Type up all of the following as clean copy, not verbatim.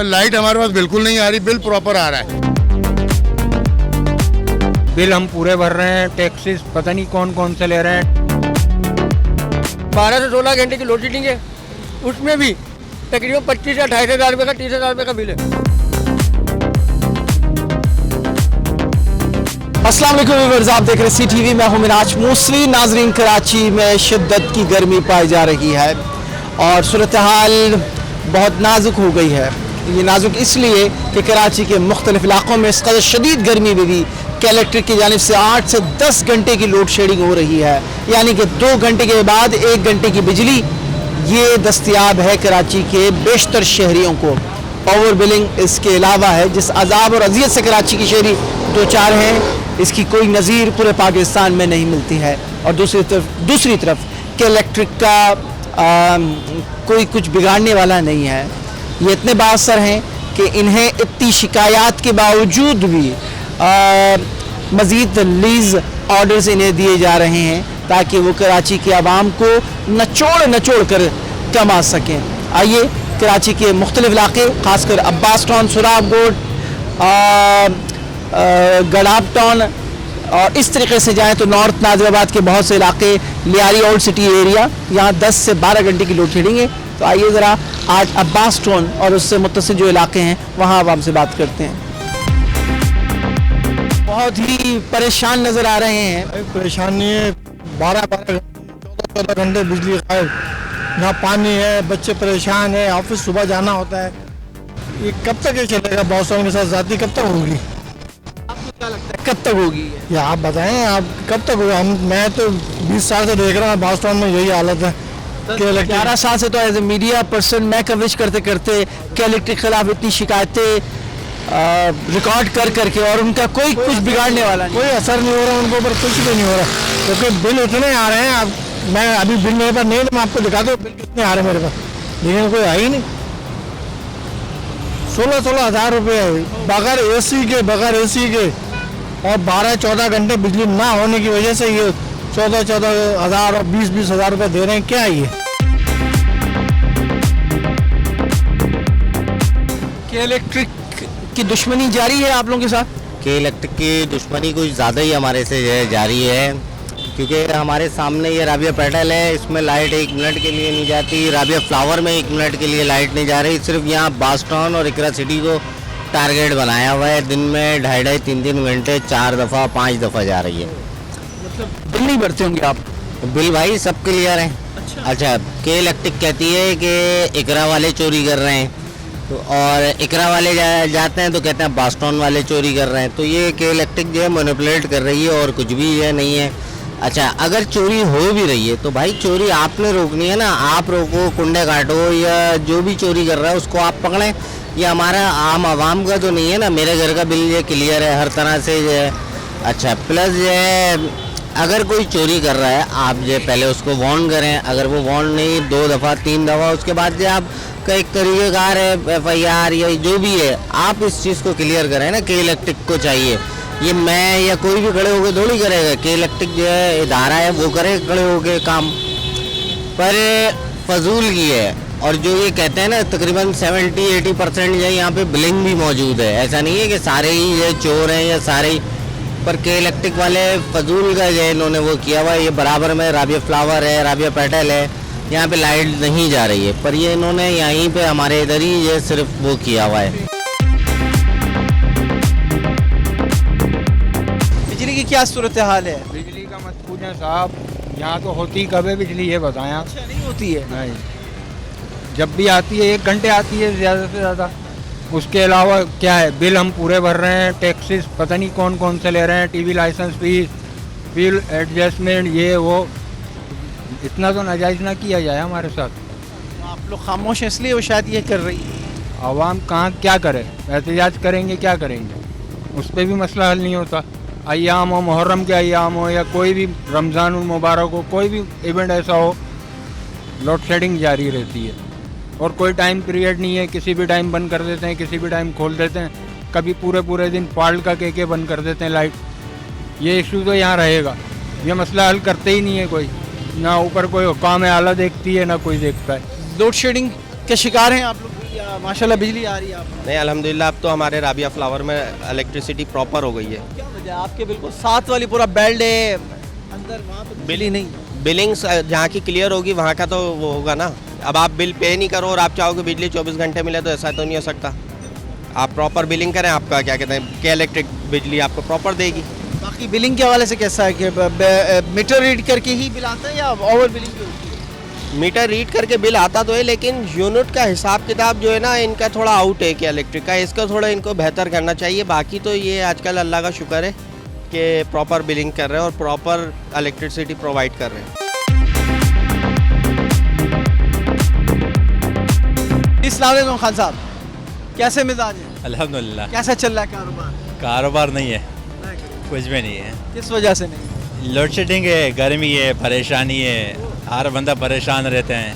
पर लाइट हमारे पास बिल्कुल नहीं आ रही, बिल प्रॉपर आ रहा है। बिल हम पूरे भर रहे हैं, टैक्सेस पता नहीं कौन कौन से ले रहे हैं। 12 से 16 घंटे की लोड शेडिंग है, उसमें भी तकरीबन 25 से 28 हज़ार रुपये का 30 हज़ार रुपये का बिल है। अस्सलाम वालेकुम व्यूअर्स, आप देख रहे हैं CTV। मैं हूं मिराज मूसवी। नाजरीन, कराची में शिद्दत की गर्मी पाई जा रही है और सूरत हाल बहुत नाजुक हो गई है। ये नाजुक इसलिए कि कराची के मुख्तलिफ इलाकों में इस कदर शदीद गर्मी में भी इलेक्ट्रिक की जानिब से 8 से 10 घंटे की लोड शेडिंग हो रही है, यानी कि 2 घंटे के बाद 1 घंटे की बिजली ये दस्तयाब है कराची के बेशतर शहरियों को। ओवर बिलिंग इसके अलावा है, जिस अजाब और अजियत से कराची की शहरी दो चार हैं, इसकी कोई नज़ीर पूरे पाकिस्तान में नहीं मिलती है। और दूसरी तरफ के इलेक्ट्रिक का कोई कुछ बिगाड़ने वाला नहीं है। ये इतने बाअसर हैं कि इन्हें इतनी शिकायत के बावजूद भी मज़ीद लीज़ ऑर्डर्स इन्हें दिए जा रहे हैं ताकि वो कराची के आवाम को नचोड़ कर कमा सकें। आइए कराची के मुख्तलिफ इलाके, ख़ासकर अब्बास टाउन, सुराब गोड, गड़ाब टाउन और इस तरीके से जाएं तो नॉर्थ नाजिराबाद के बहुत से इलाके, लियारी ओल्ड सिटी एरिया, यहाँ 10 से 12 घंटे की लोड शेडिंग है। तो आइए ज़रा आज अब्बास टाउन और उससे मुत्तसिल जो इलाके हैं वहाँ आवाम से बात करते हैं। बहुत ही परेशान नज़र आ रहे हैं। परेशान नहीं है, 12-12 14 घंटे बिजली गायब, ना पानी है, बच्चे परेशान है, ऑफिस सुबह जाना होता है। ये कब तक ये चलेगा? बॉसों के साथ जाती कब तक होगी? आपको क्या लगता है कब तक होगी? या आप बताएं, आप कब तक होगा? मैं तो 20 साल से देख रहा हूँ बॉस टाउन में यही हालत है। 11 साल से तो एज ए मीडिया पर्सन मैं कवरेज करते करते के इलेक्ट्रिक के खिलाफ इतनी शिकायतें रिकॉर्ड कर करके और उनका कोई कुछ बिगाड़ने वाला नहीं, कोई असर नहीं हो रहा उनके ऊपर, कुछ भी नहीं हो रहा, क्योंकि बिल इतने आ रहे हैं। अब मैं अभी बिल मेरे पास नहीं है, मैं आपको दिखाता हूँ बिल कितने आ रहे हैं मेरे पास, लेकिन कोई आ ही नहीं। 16-16 हज़ार रुपये बगैर एसी के और 12-14 घंटे बिजली ना होने की वजह से ये 14-14 हज़ार और 20-20 हज़ार रुपये दे रहे हैं। क्या है ये? के इलेक्ट्रिक की दुश्मनी जारी है आप लोगों के साथ? के इलेक्ट्रिक की दुश्मनी कुछ ज़्यादा ही हमारे से जारी है, क्योंकि हमारे सामने ये राबिया पेटल है, इसमें लाइट 1 मिनट के लिए नहीं जाती। राबिया फ्लावर में 1 मिनट के लिए लाइट नहीं जा रही। सिर्फ यहाँ बास टाउन और इकरा सिटी को टारगेट बनाया हुआ है। दिन में 2.5 3 घंटे 4 दफ़ा 5 दफ़ा जा रही है। मतलब बिल नहीं भरते होंगे आप? बिल भाई सब क्लियर है। अच्छा, के इलेक्ट्रिक कहती है कि इकरा वाले चोरी कर रहे हैं, तो और इकरा वाले जाते हैं तो कहते हैं बास टाउन वाले चोरी कर रहे हैं। तो ये के इलेक्ट्रिक जो है मैनिपुलेट कर रही है और कुछ भी ये नहीं है। अच्छा, अगर चोरी हो भी रही है तो भाई चोरी आपने रोकनी है ना, आप रोको, कुंडे काटो, या जो भी चोरी कर रहा है उसको आप पकड़ें। ये हमारा आम आवाम का तो नहीं है ना। मेरे घर का बिल ये क्लियर है हर तरह से जो है। अच्छा, प्लस जो है अगर कोई चोरी कर रहा है आप जो पहले उसको वार्न करें। अगर वो वार्न नहीं 2 दफ़ा 3 दफ़ा, उसके बाद जो आप का एक तरीक़ेकार है FIR या जो भी है, आप इस चीज़ को क्लियर करें ना। के इलेक्ट्रिक को चाहिए, ये मैं या कोई भी खड़े होकर थोड़ी करेगा। के इलेक्ट्रिक जो है इदारा है वो करे खड़े होकर काम, पर फजूल की है। और जो ये कहते हैं ना तकरीबन 70-80% जो है यहाँ पे बिलिंग भी मौजूद है। ऐसा नहीं है कि सारे ही ये चोर हैं या सारे ही, पर के इलेक्ट्रिक वाले फजूल का जो इन्होंने वो किया हुआ है। ये बराबर में राबिया फ्लावर है, राबिया पेटल है, यहाँ पे लाइट नहीं जा रही है, पर ये इन्होंने यहीं पे हमारे इधर ही ये सिर्फ वो किया हुआ है। बिजली की क्या सूरत हाल है? बिजली का मत पूछें साहब, यहाँ तो होती कब है बिजली, ये बताएं आप। अच्छा, नहीं होती है? नहीं, जब भी आती है 1 घंटे आती है ज़्यादा से ज़्यादा। उसके अलावा क्या है, बिल हम पूरे भर रहे हैं, टैक्सेस पता नहीं कौन कौन से ले रहे हैं, TV licence fees, bill adjustment, ये वो। इतना तो नाजायज़ ना किया जाए हमारे साथ। तो आप लोग खामोश हैं इसलिए वो शायद ये कर रही है। आवाम कहाँ क्या करे, एहतजाज करेंगे, क्या करेंगे, उस पर भी मसला हल नहीं होता। अय्याम हो, मुहर्रम के अय्याम हो या कोई भी रमज़ान मुबारक हो, कोई भी इवेंट ऐसा हो, लोड शेडिंग जारी रहती है और कोई टाइम पीरियड नहीं है। किसी भी टाइम बंद कर देते हैं, किसी भी टाइम खोल देते हैं, कभी पूरे दिन फाल्ट का के बंद कर देते हैं लाइट। ये इशू तो यहाँ रहेगा, ये मसला हल करते ही नहीं है कोई, ना ऊपर कोई हुकाम आला देखती है ना कोई देखता है। लोड शेडिंग के शिकार हैं आप लोग? माशाल्लाह बिजली आ रही है आपको? नहीं अल्हम्दुलिल्लाह अब तो हमारे राबिया फ्लावर में इलेक्ट्रिसिटी प्रॉपर हो गई है। क्या वजह है? आपके बिल्कुल साथ वाली पूरा बेल्ट है, अंदर वहाँ पे बिजली नहीं। बिलिंग्स जहाँ की क्लियर होगी वहाँ का तो वो होगा ना। अब आप बिल पे नहीं करो और आप चाहोगे बिजली 24 घंटे मिले तो ऐसा तो नहीं हो सकता। आप प्रॉपर बिलिंग करें, आपका क्या कहते हैं के इलेक्ट्रिक बिजली आपको प्रॉपर देगी। बाकी बिलिंग के हवाले से कैसा है कि मीटर रीड करके ही बिल आता है या ओवर बिलिंग भी होती है? मीटर रीड करके बिल आता तो है, लेकिन यूनिट का हिसाब किताब जो है ना इनका थोड़ा आउट है कि इलेक्ट्रिक का, इसका थोड़ा इनको बेहतर करना चाहिए। बाकी तो ये आजकल अल्लाह का शुक्र है कि प्रॉपर बिलिंग कर रहे हैं और प्रॉपर इलेक्ट्रिसिटी प्रोवाइड कर रहे हैं। अस्सलाम वालेकुम खान साहब, कैसे मिजाज है? अल्हम्दुलिल्लाह। कैसा चल रहा है कारोबार? कारोबार नहीं है, कुछ भी नहीं है। किस वजह से नहीं? लोड शेडिंग है, गर्मी है, परेशानी है, हर बंदा परेशान रहते हैं,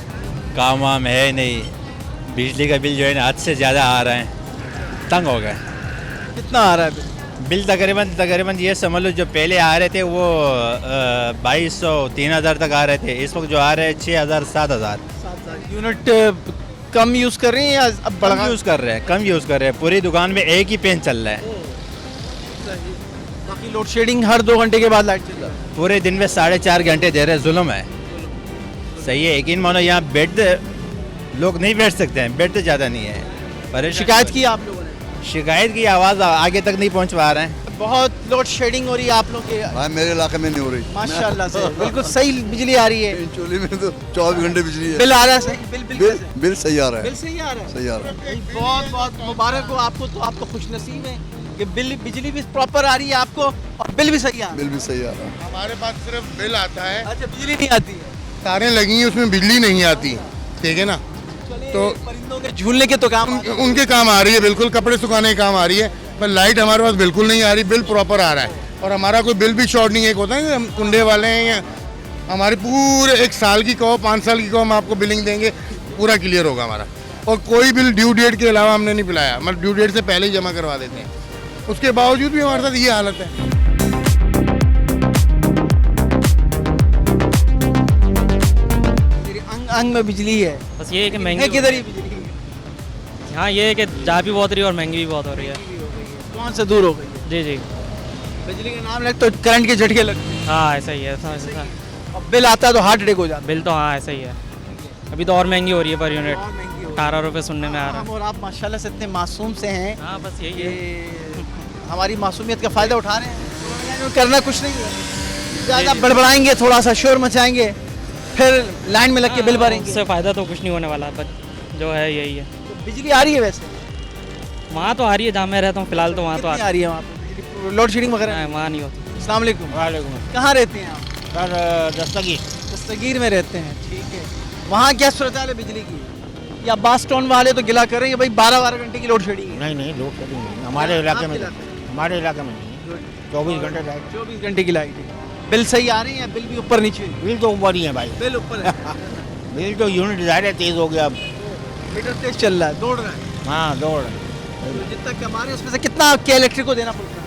काम वाम है नहीं, बिजली का बिल जो है ना हद से ज़्यादा आ रहा है, तंग हो गए। कितना आ रहा है बिल? बिल तकरीबन ये समझ लो जो पहले आ रहे थे वो 2200 3000 तक आ रहे थे, इस वक्त जो आ रहे हैं 6000 7000। यूनिट कम यूज़ कर रही हैं या अब कम बढ़ा? यूज़ कर रहे हैं, कम यूज़ कर रहे हैं। पूरी दुकान में एक ही पेन चल रहा है। बाकी लोड शेडिंग हर 2 घंटे के बाद लाइट चल रहा है। पूरे दिन में 4.5 घंटे दे रहे हैं, जुल्म है। सही है, यकीन मानो यहाँ बेड लोग नहीं बैठ सकते हैं, बेड तो ज़्यादा नहीं है। परेशान शिकायत की आप लोगों ने? शिकायत की आवाज़ आगे तक नहीं पहुँच पा रहे हैं। बहुत लोड शेडिंग हो रही है आप लोग के? भाई मेरे इलाके में नहीं हो रही। माशाल्लाह से बिल्कुल सही बिजली आ रही है। चोली में तो 24 घंटे बिजली है। बिल आ रहा है सही? बिल कैसे? बिल सही आ रहा बिल सही आ रहा है? सही आ रहा है। बहुत बहुत मुबारक हो आपको, तो आपको खुश नसीब है कि बिजली भी प्रॉपर आ रही है आपको और बिल भी सही आ रहा है। बिल भी सही आ रहा है। हमारे पास सिर्फ बिल आता है। अच्छा, बिजली नहीं आती है? तारें लगी हैं उसमें बिजली नहीं आती, ठीक है ना। तो परिंदों के झूलने के तो काम उनके काम आ रही है, बिल्कुल कपड़े सुखाने के काम आ रही है, पर लाइट हमारे पास बिल्कुल नहीं आ रही। बिल प्रॉपर आ रहा है और हमारा कोई बिल भी शॉर्ट नहीं है। एक होता है कि हम कुंडे वाले हैं या हमारे पूरे 1 साल की कहो 5 साल की कहो हम आपको बिलिंग देंगे, पूरा क्लियर होगा हमारा। और कोई बिल ड्यू डेट के अलावा हमने नहीं पिलाया, मतलब ड्यू डेट से पहले ही जमा करवा देते हैं। उसके बावजूद भी हमारे साथ ये हालत है। अंग में बिजली है, बस ये है कि है महंगी किधर ही बिजली हाँ ये है कि जा भी बहुत रही है और महंगी भी बहुत हो रही है। कौन से दूर हो गई है? जी जी बिजली का नाम लग तो करंट के झटके लगते हैं हाँ ऐसा ही है, ऐसा और बिल आता है तो हार्ट अटैक हो जाता बिल तो हाँ ऐसा ही है। अभी तो और महंगी हो रही है पर यूनिट, है। और महंगी हो 18 रुपये सुनने में आ रहा है। और आप माशाल्लाह से इतने मासूम से हैं, हाँ बस यही ये है। हमारी मासूमियत का फ़ायदा उठा रहे हैं। करना कुछ नहीं है, ज़्यादा बड़बड़ाएंगे, थोड़ा सा शोर मचाएंगे, फिर लाइन में लग के बिल भरेंगे। उससे फ़ायदा तो कुछ नहीं होने वाला, बस जो है यही है। तो बिजली आ रही है वैसे? वहाँ तो आ रही है जहाँ मैं रहता हूँ फिलहाल, तो वहाँ तो कितनी आ रही है वहाँ पे? लोड शेडिंग वगैरह? है, वहाँ नहीं होती। अस्सलाम वालेकुम। कहाँ रहते हैं आप? सर दस्तगीर दस्तगीर में रहते हैं, ठीक है। वहाँ क्या सूरत हाल है बिजली की? या बास टाउन वाले तो गिला कर रहे हैं भाई 12-12 घंटे की लोड शेडिंग है। नहीं लोड शेडिंग नहीं हमारे इलाके में, हमारे इलाके में नहीं। 24 घंटे लाइट, 24 घंटे की लाइट है। बिल सही आ रहे हैं या बिल भी ऊपर नीचे? बिल तो ऊपर ही है भाई। बिल ऊपर है। बिल तो यूनिट ज़्यादा तेज़ हो गया अब। मीटर तेज चल रहा है, दौड़ रहा है। हाँ दौड़ तो जितना कमा रहे हैं उसमें से कितना के इलेक्ट्रिक को देना पड़ता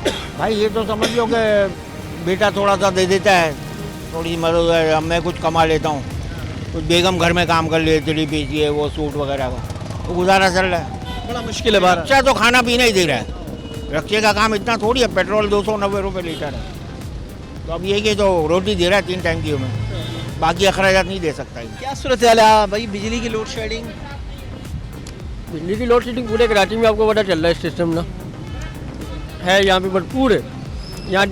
है? भाई ये तो समझ लो कि बेटा थोड़ा सा दे देता है, थोड़ी मदद है, अब मैं कुछ कमा लेता हूँ, कुछ बेगम घर में काम कर लेती है, बेची है वो सूट वगैरह का, तो गुजारा चल रहा है। बड़ा मुश्किल है बाहर। अच्छा तो खाना पीना ही दे रहा है, रक्षा का काम इतना थोड़ी है। पेट्रोल 290 रुपये लीटर है, तो अब ये कि तो रोटी दे रहा है 3 टाइम की हमें, बाकी अखराजात नहीं दे सकता है। क्या सूरत हाल है भाई बिजली की लोड शेडिंग? बिजली की लोड शेडिंग पूरे कराची में आपको पता चल रहा है, सिस्टम ना है यहाँ पे भरपूर है। यहाँ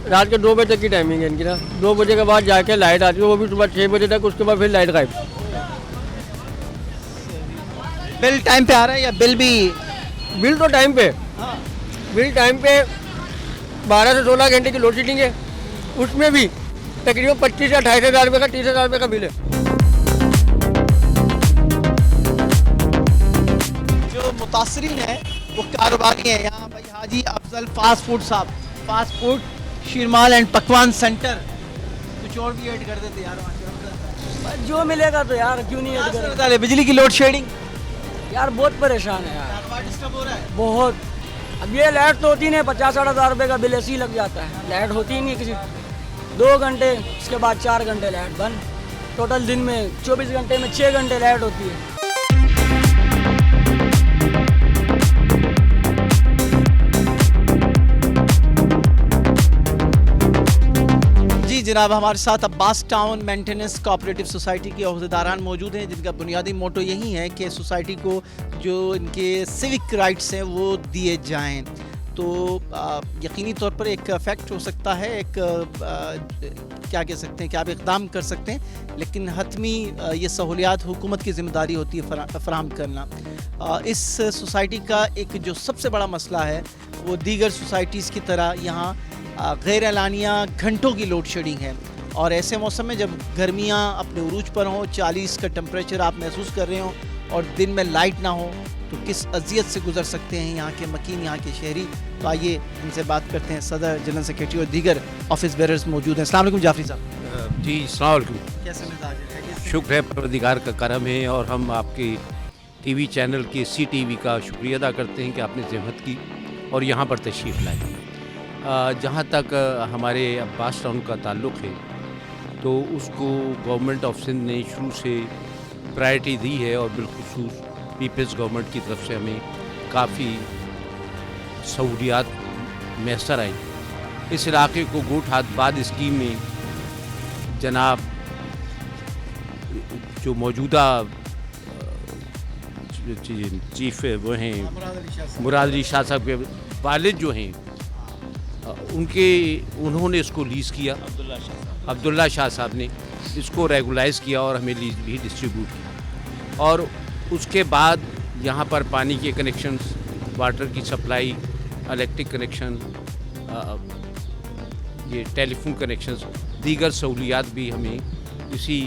रात के 2 बजे तक की टाइमिंग है इनकी ना, 2 बजे के बाद जाके लाइट आती है, वो भी सुबह 6 बजे तक, उसके बाद फिर लाइट गायब। बिल टाइम पे आ रहा है या बिल भी? बिल तो टाइम पे, बिल टाइम पे 12 से 16 घंटे की लोड शेडिंग है, उसमें भी तकरीबन 25 से 28 हज़ार रुपये का 30 हज़ार रुपये का बिल है। जो मुतासरीन है वो कारोबारी हैं यहाँ भाई। हाजी अफजल फास्ट फूड साहब, फास्ट फूड शीरमाल एंड पकवान सेंटर, कुछ और भी ऐड कर देते यार। जो मिलेगा तो यार क्यों नहीं ऐड करें। बता बिजली की लोड शेडिंग यार बहुत परेशान है यार, डिस्टर्ब हो रहा है बहुत। अब ये लाइट तो होती नहीं, 50-60 हज़ार रुपये का बिल ऐसे ही लग जाता है। लाइट होती ही नहीं किसी, 2 घंटे, उसके बाद 4 घंटे लाइट बंद। टोटल दिन में 24 घंटे में 6 घंटे लाइट होती है। जनाब हमारे साथ Abbas town maintenance cooperative society के अहदेदारान मौजूद हैं, जिनका बुनियादी मोटो यही है कि सोसाइटी को जो इनके सिविक राइट्स हैं वो दिए जाएं। तो यकीनी तौर पर एक फैक्ट हो सकता है, एक क्या कह सकते हैं कि आप इक़दाम कर सकते हैं, लेकिन हतमी ये सहूलियात हुकूमत की ज़िम्मेदारी होती है फराहम करना। इस सोसाइटी का एक जो सबसे बड़ा मसला है वो दीगर सोसाइटीज़ की तरह यहाँ गैर एलानिया घंटों की लोड शेडिंग है, और ऐसे मौसम में जब गर्मियाँ अपने उरूज पर हों, 40 का टेम्परेचर आप महसूस कर रहे हों और दिन में लाइट ना हो, तो किस अजियत से गुजर सकते हैं यहाँ के मकीन, यहाँ के शहरी। तो आइए इनसे बात करते हैं। सदर, जनरल सेक्रेटरी और दीगर ऑफिस बेरर्स मौजूद हैं। अस्सलाम वालेकुम जाफरी साहब। जी अस्सलाम वालेकुम। कैसे मिजाज है? शुक्र है परवरदिगार का करम है, और हम आपके टीवी चैनल के CTV का शुक्रिया अदा करते हैं कि आपने ज़हमत की और यहाँ पर तशरीफ़ लाई। जहाँ तक हमारे अब्बास टाउन का ताल्लुक़ है, तो उसको गवर्नमेंट ऑफ सिंध ने शुरू से प्रायोरिटी दी है, और बिलखुसूस पीपल्स गवर्नमेंट की तरफ से हमें काफ़ी सहूलियात मैसर आई। इस इलाके को गोट हाथ बाद स्कीम में जनाब जो मौजूदा चीफ वो हैं मुराद अली शाह साहब के वालिद जो हैं, उन्होंने इसको लीज़ किया। अब्दुल्ला शाह साहब ने इसको रेगुलाइज़ किया और हमें लीज़ भी डिस्ट्रीब्यूट किया, और उसके बाद यहाँ पर पानी के कनेक्शंस, वाटर की सप्लाई, इलेक्ट्रिक कनेक्शन, ये टेलीफोन कनेक्शंस, दीगर सहूलियात भी हमें इसी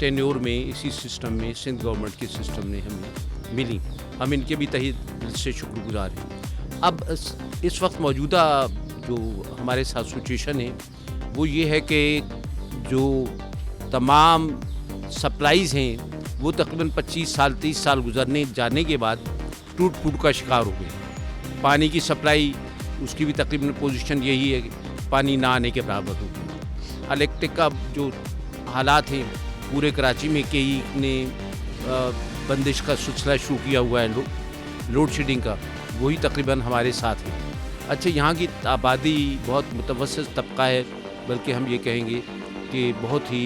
टेन्योर में, इसी सिस्टम में, सिंध गवर्नमेंट के सिस्टम में हमें मिली। हम इनके भी तहे दिल से शुक्रगुजार हैं। अब इस वक्त मौजूदा जो हमारे साथ सिचुएशन है वो ये है कि जो तमाम सप्लाईज़ हैं वो तकरीबन 25 साल 30 साल गुजरने जाने के बाद टूट फूट का शिकार हो गए। पानी की सप्लाई उसकी भी तकरीबन पोजीशन यही है कि पानी ना आने के बराबर हो गई। इलेक्ट्रिक का जो हालात हैं पूरे कराची में, कई ने बंदिश का सिलसिला शुरू किया हुआ है लोड शेडिंग का, वही तकरीबन हमारे साथ है। अच्छा, यहाँ की आबादी बहुत मुतवस्सित तबका है, बल्कि हम ये कहेंगे कि बहुत ही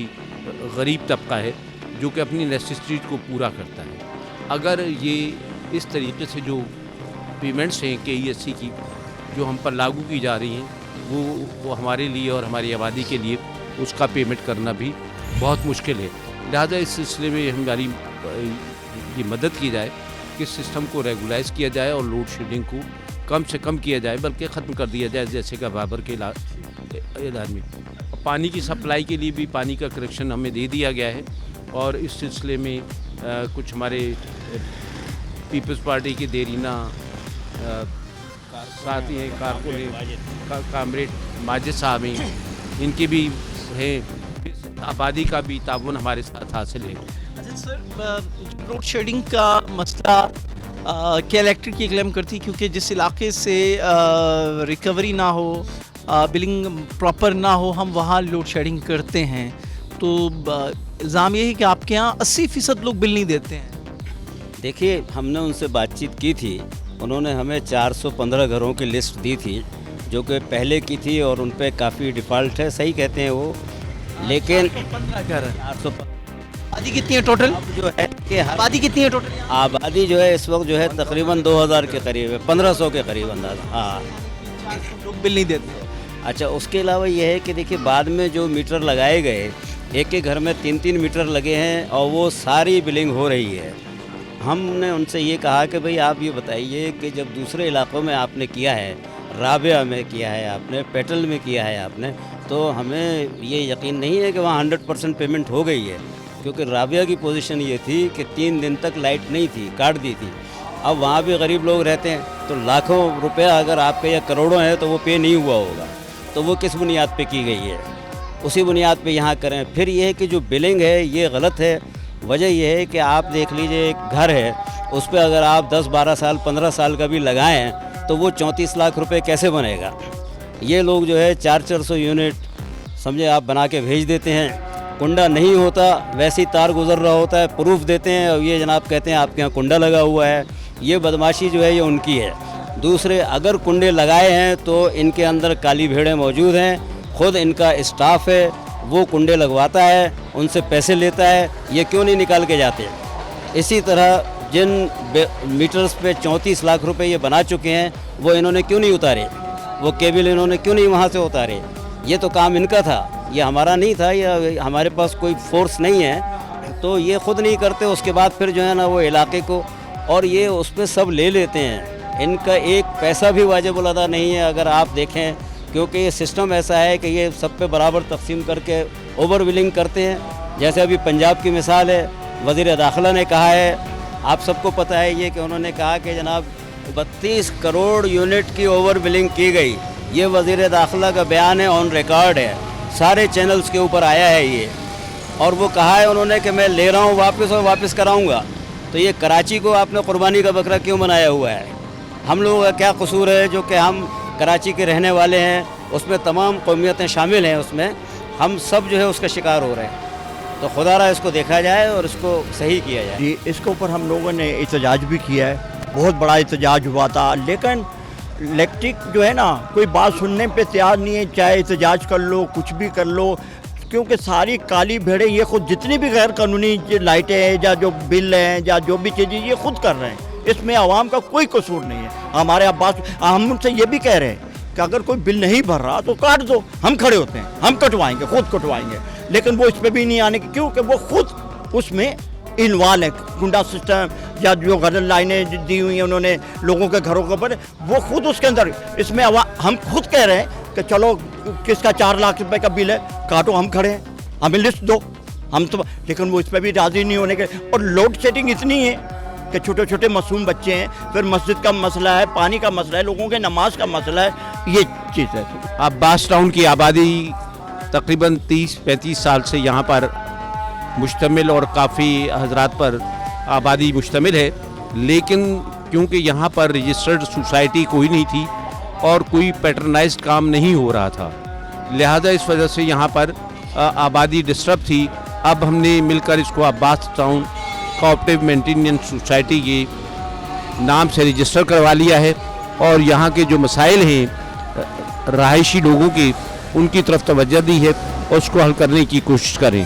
गरीब तबका है जो कि अपनी नेसेसिटी को पूरा करता है। अगर ये इस तरीके से जो पेमेंट्स हैं KESC की जो हम पर लागू की जा रही हैं वो हमारे लिए और हमारी आबादी के लिए उसका पेमेंट करना भी बहुत मुश्किल है। लिहाजा इस सिलसिले में हमारी ये मदद की जाए कि सिस्टम को रेगुलाइज़ किया जाए और लोड शेडिंग को कम से कम किया जाए, बल्कि ख़त्म कर दिया जाए, जैसे कि बाबर के ऐलान में। पानी की सप्लाई के लिए भी पानी का कनेक्शन हमें दे दिया गया है, और इस सिलसिले में कुछ हमारे पीपल्स पार्टी के देरीना साथी हैं, कारकुन कामरेड माजिद साहब हैं, इनके भी हैं, आबादी का भी ताउन हमारे साथ हासिल है। अच्छा सर, लोड शेडिंग का मसला क्या इलेक्ट्रिक की क्लेम करती, क्योंकि जिस इलाके से रिकवरी ना हो, बिलिंग प्रॉपर ना हो, हम वहाँ लोड शेडिंग करते हैं, तो इल्ज़ाम ये है कि आपके यहाँ 80% लोग बिल नहीं देते हैं। देखिए, हमने उनसे बातचीत की थी, उन्होंने हमें 415 घरों की लिस्ट दी थी जो कि पहले की थी, और उन पर काफ़ी डिफ़ॉल्ट है, सही कहते हैं वो, लेकिन 415। आबादी कितनी है टोटल? जो है कि आबादी कितनी है टोटल? आबादी जो है इस वक्त जो है तकरीबन 2000 के करीब है, 1500 के करीब अंदाज़ा। हाँ, लोग बिल नहीं देते। अच्छा, उसके अलावा ये है कि देखिए बाद में जो मीटर लगाए गए, एक एक घर में 3-3 मीटर लगे हैं, और वो सारी बिलिंग हो रही है। हमने उनसे ये कहा कि भाई आप ये बताइए कि जब दूसरे इलाक़ों में आपने किया है, राबिया में किया है आपने, पेटल में किया है आपने, तो हमें ये यकीन नहीं है कि वहाँ 100% पेमेंट हो गई है, क्योंकि राबिया की पोजीशन ये थी कि 3 दिन तक लाइट नहीं थी, काट दी थी। अब वहाँ भी गरीब लोग रहते हैं, तो लाखों रुपया अगर आपके या करोड़ों है तो वो पे नहीं हुआ होगा, तो वो किस बुनियाद पे की गई है, उसी बुनियाद पे यहाँ करें। फिर ये है कि जो बिलिंग है ये गलत है। वजह यह है कि आप देख लीजिए, एक घर है, उस पर अगर आप 10-12 साल 15 साल का भी लगाएं तो वो 34 लाख रुपए कैसे बनेगा। ये लोग जो है 400 यूनिट समझे आप बना के भेज देते हैं, कुंडा नहीं होता, वैसे ही तार गुजर रहा होता है, प्रूफ देते हैं, और ये जनाब कहते हैं आपके यहाँ कुंडा लगा हुआ है। ये बदमाशी जो है ये उनकी है। दूसरे, अगर कुंडे लगाए हैं तो इनके अंदर काली भेड़ें मौजूद हैं, खुद इनका स्टाफ है वो कुंडे लगवाता है, उनसे पैसे लेता है, ये क्यों नहीं निकाल के जाते। इसी तरह जिन मीटर्स पे 34 लाख रुपए ये बना चुके हैं वो इन्होंने क्यों नहीं उतारे, वो केबल इन्होंने क्यों नहीं वहाँ से उतारे। ये तो काम इनका था, ये हमारा नहीं था, ये हमारे पास कोई फोर्स नहीं है, तो ये खुद नहीं करते। उसके बाद फिर जो है ना वो इलाके को और ये उस पर सब ले लेते हैं। इनका एक पैसा भी वाजिब अदा नहीं है अगर आप देखें, क्योंकि ये सिस्टम ऐसा है कि ये सब पे बराबर तकसीम करके ओवर बिलिंग करते हैं। जैसे अभी पंजाब की मिसाल है, वज़ीर दाखिला ने कहा है, आप सबको पता है ये कि उन्होंने कहा कि जनाब 32 करोड़ यूनिट की ओवर बिलिंग की गई। ये वज़ीर दाखिला का बयान है, ऑन रिकॉर्ड है, सारे चैनल्स के ऊपर आया है ये। और वो कहा है उन्होंने कि मैं ले रहा हूँ वापस और वापस कराऊँगा। तो ये कराची को आपने कुर्बानी का बकरा क्यों बनाया हुआ है? हम लोगों का क्या कसूर है जो कि हम कराची के रहने वाले हैं, उसमें तमाम कौमियतें शामिल हैं, उसमें हम सब जो है उसका शिकार हो रहे हैं। तो खुदारा इसको देखा जाए और इसको सही किया जाए। जी, इसके ऊपर हम लोगों ने एहतजाज भी किया है, बहुत बड़ा एहतजाज हुआ था, लेकिन इलेक्ट्रिक जो है ना कोई बात सुनने पे तैयार नहीं है। चाहे एहतजाज कर लो, कुछ भी कर लो, क्योंकि सारी काली भेड़ें ये खुद जितनी भी गैर कानूनी लाइटें हैं या जो बिल हैं या जो भी चीज़ें ये खुद कर रहे हैं, इसमें आवाम का कोई कसूर नहीं है। हमारे अब्बास हम उनसे ये भी कह रहे हैं कि अगर कोई बिल नहीं भर रहा तो काट दो, हम खड़े होते हैं, हम कटवाएंगे, खुद कटवाएंगे। लेकिन वो इस पर भी नहीं आने की, क्योंकि वो खुद उसमें इन्वॉल्व है। गुंडा सिस्टम या जो गलत लाइनें दी हुई हैं उन्होंने लोगों के घरों के ऊपर, वो खुद उसके अंदर इसमें हम खुद कह रहे हैं कि चलो किसका 4 लाख रुपए का बिल है, काटो, हम खड़े हैं, हमें लिस्ट दो, हम तो। लेकिन वो इस पर भी राज़ी नहीं होने के। और लोड शेडिंग इतनी है कि छोटे छोटे मासूम बच्चे हैं, फिर मस्जिद का मसला है, पानी का मसला है, लोगों के नमाज का मसला है, ये चीज़ है। अब्बास टाउन की आबादी तकरीबन 30-35 साल से यहाँ पर मुश्तमिल और काफ़ी हजरात पर आबादी मुश्तमिल है, लेकिन क्योंकि यहाँ पर रजिस्टर्ड सोसाइटी कोई नहीं थी और कोई पैटर्नाइज्ड काम नहीं हो रहा था, लिहाजा इस वजह से यहाँ पर आबादी डिस्टर्ब थी। अब हमने मिलकर इसको Abbas town cooperative maintenance society के नाम से रजिस्टर करवा लिया है और यहाँ के जो मसाइल हैं रहायशी लोगों के, उनकी तरफ तवज्जो दी है और उसको हल करने की कोशिश करें।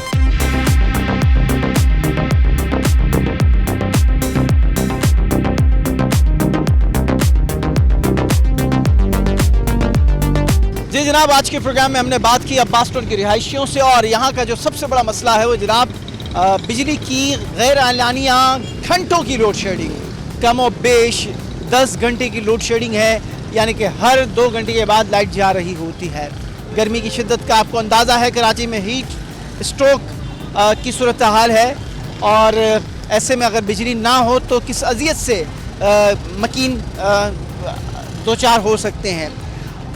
जी जनाब, आज के प्रोग्राम में हमने बात की अब्बास टाउन की रिहायशियों से और यहाँ का जो सबसे बड़ा मसला है वो जनाब बिजली की गैर एलानिया घंटों की लोड शेडिंग। कम और बेश 10 घंटे की लोड शेडिंग है, यानी कि हर 2 घंटे के बाद लाइट जा रही होती है। गर्मी की शिद्दत का आपको अंदाज़ा है, कराची में हीट स्ट्रोक की सूरत हाल है और ऐसे में अगर बिजली ना हो तो किस अजियत से मकीन 2-4 हो सकते हैं।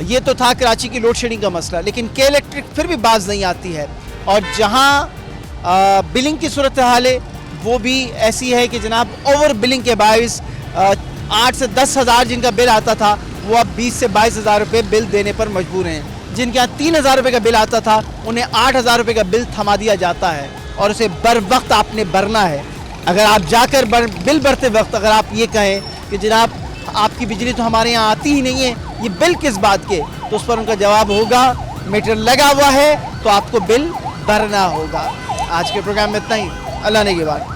ये तो था कराची की लोड शेडिंग का मसला, लेकिन के इलेक्ट्रिक फिर भी बाज नहीं आती है और जहाँ बिलिंग की सूरत हाल है वो भी ऐसी है कि जनाब ओवर बिलिंग के बायस 8 से 10 हज़ार जिनका बिल आता था वो अब 20 से 22 हज़ार रुपये बिल देने पर मजबूर हैं। जिनके यहाँ 3 हज़ार रुपये का बिल आता था उन्हें 8 हज़ार रुपये का बिल थमा दिया जाता है और उसे बर वक्त आपने भरना है। अगर आप जाकर बिल भरते वक्त अगर आप ये कहें कि जनाब आपकी बिजली तो हमारे यहाँ आती ही नहीं है, ये बिल किस बात के, तो उस पर उनका जवाब होगा मीटर लगा हुआ है तो आपको बिल भरना होगा। आज के प्रोग्राम में इतना ही, अल्लाह ने के बाद।